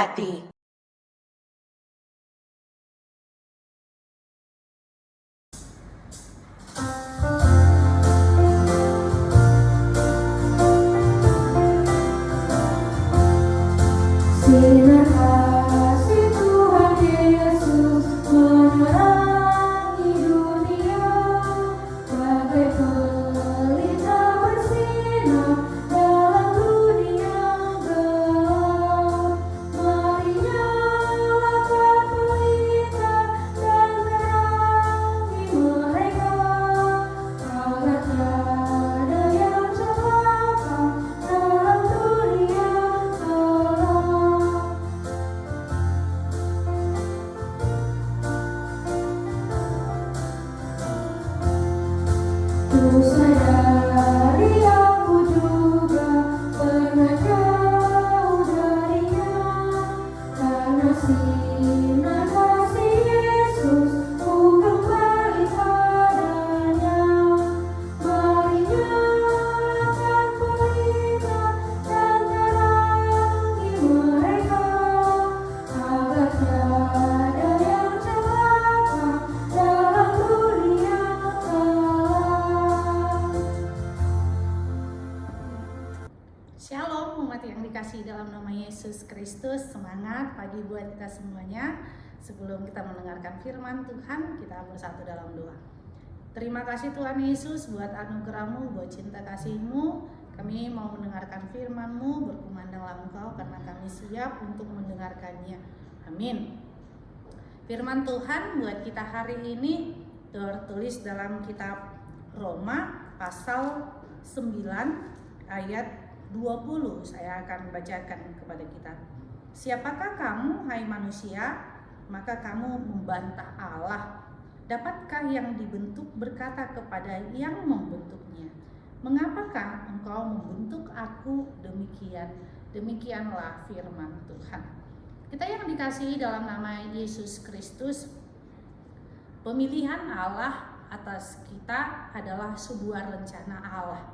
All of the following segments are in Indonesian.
memberkati. Sinar kasih Tuhan Yesus menerangi dunia, bagai pelita bersinar dalam dunia gelap. Mari nyalakan pelita dan terangi mereka, agar tiada yang celaka dalam dunia gelap. Ku sadari aku juga pernah jauh darinya, karena sinar kasih Yesus ku kembali padanya. Mari nyalakan pelita dan terangi mereka, agar tiada yang celaka dalam dunia gelap. Shalom umat yang dikasihi dalam nama Yesus Kristus. Semangat pagi buat kita semuanya. Sebelum kita mendengarkan firman Tuhan, kita bersatu dalam doa. Terima kasih Tuhan Yesus buat anugerah-Mu, buat cinta kasih-Mu. Kami mau mendengarkan firman-Mu, berkumandanglah Engkau karena kami siap untuk mendengarkannya. Amin. Firman Tuhan buat kita hari ini tertulis dalam kitab Roma pasal 9 ayat 20. Saya akan bacakan kepada kita. Siapakah kamu, hai manusia? Maka kamu membantah Allah. Dapatkah yang dibentuk berkata kepada yang membentuknya, mengapakah engkau membentuk aku demikian? Demikianlah firman Tuhan. Kita yang dikasihi dalam nama Yesus Kristus, pemilihan Allah atas kita adalah sebuah rencana Allah.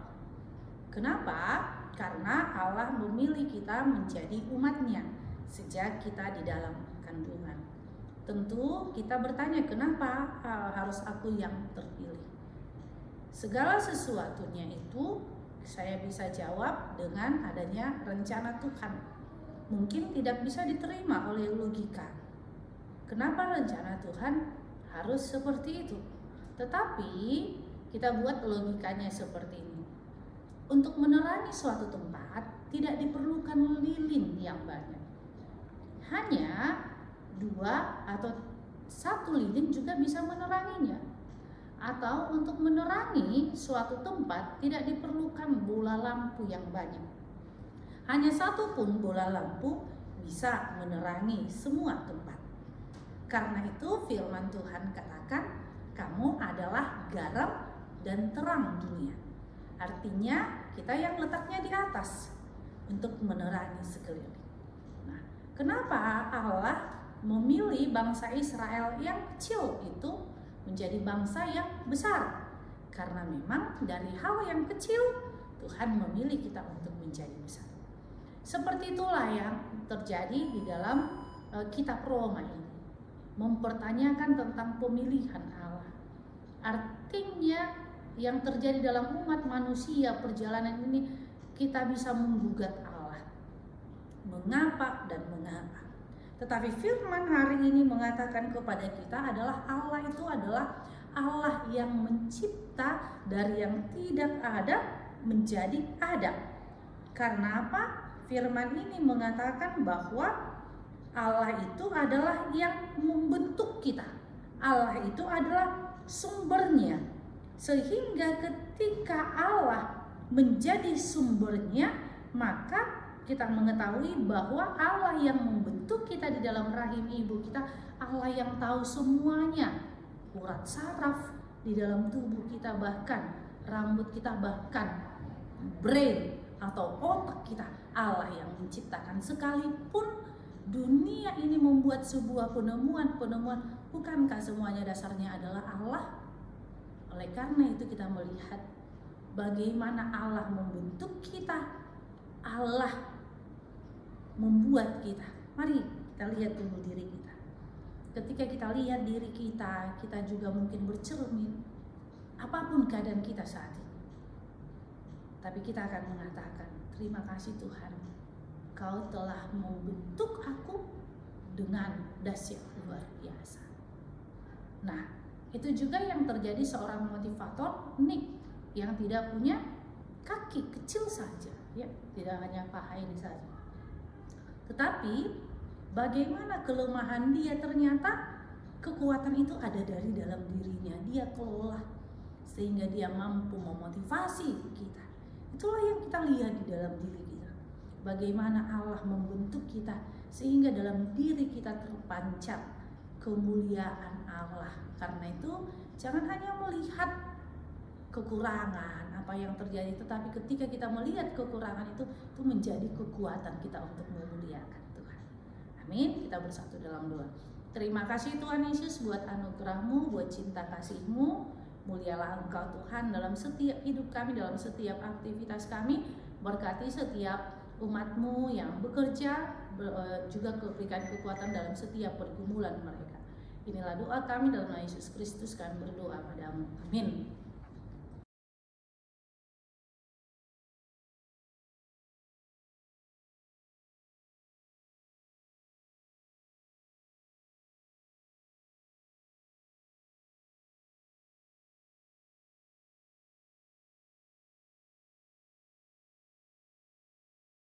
Kenapa? Karena Allah memilih kita menjadi umatnya sejak kita di dalam kandungan. Tentu kita bertanya, kenapa harus aku yang terpilih? Segala sesuatunya itu saya bisa jawab dengan adanya rencana Tuhan. Mungkin tidak bisa diterima oleh logika. Kenapa rencana Tuhan harus seperti itu? Tetapi kita buat logikanya seperti ini. Untuk menerangi suatu tempat tidak diperlukan lilin yang banyak. Hanya 2 atau 1 lilin juga bisa meneranginya. Atau untuk menerangi suatu tempat tidak diperlukan bola lampu yang banyak. Hanya 1 pun bola lampu bisa menerangi semua tempat. Karena itu firman Tuhan katakan, kamu adalah garam dan terang dunia. Artinya kita yang letaknya di atas untuk menerangi sekeliling. Nah, kenapa Allah memilih bangsa Israel yang kecil itu menjadi bangsa yang besar? Karena memang dari hal yang kecil Tuhan memilih kita untuk menjadi besar. Seperti itulah yang terjadi di dalam kitab Roma ini. Mempertanyakan tentang pemilihan Allah. Artinya yang terjadi dalam umat manusia perjalanan ini, kita bisa menggugat Allah. Mengapa dan mengapa? Tetapi firman hari ini mengatakan kepada kita adalah Allah itu adalah Allah yang mencipta dari yang tidak ada menjadi ada. Karena apa? Firman ini mengatakan bahwa Allah itu adalah yang membentuk kita. Allah itu adalah sumbernya. Sehingga ketika Allah menjadi sumbernya, maka kita mengetahui bahwa Allah yang membentuk kita di dalam rahim ibu kita, Allah yang tahu semuanya, urat saraf di dalam tubuh kita, bahkan rambut kita, bahkan brain atau otak kita, Allah yang menciptakan. Sekalipun dunia ini membuat sebuah penemuan, bukankah semuanya dasarnya adalah Allah? Oleh karena itu kita melihat bagaimana Allah membentuk kita, Allah membuat kita. Mari kita lihat dulu diri kita. Ketika kita lihat diri kita, kita juga mungkin bercermin apapun keadaan kita saat ini. Tapi kita akan mengatakan, terima kasih Tuhan, Kau telah membentuk aku dengan dahsyat luar biasa. Nah, itu juga yang terjadi seorang motivator Nick yang tidak punya kaki, kecil saja, ya, tidak hanya paha ini saja. Tetapi bagaimana kelemahan dia, ternyata kekuatan itu ada dari dalam dirinya. Dia kelola sehingga dia mampu memotivasi kita. Itulah yang kita lihat di dalam diri kita. Bagaimana Allah membentuk kita sehingga dalam diri kita terpancar kemuliaan Allah. Karena itu jangan hanya melihat kekurangan apa yang terjadi, tetapi ketika kita melihat kekurangan itu menjadi kekuatan kita untuk memuliakan Tuhan. Amin. Kita bersatu dalam doa. Terima kasih Tuhan Yesus buat anugerah-Mu, buat cinta kasih-Mu. Mulialah Engkau Tuhan dalam setiap hidup kami, dalam setiap aktivitas kami. Berkati setiap umat-Mu yang bekerja, juga berikan kekuatan dalam setiap pergumulan mereka. Inilah doa kami dalam nama Yesus Kristus, kami berdoa padamu. Amin.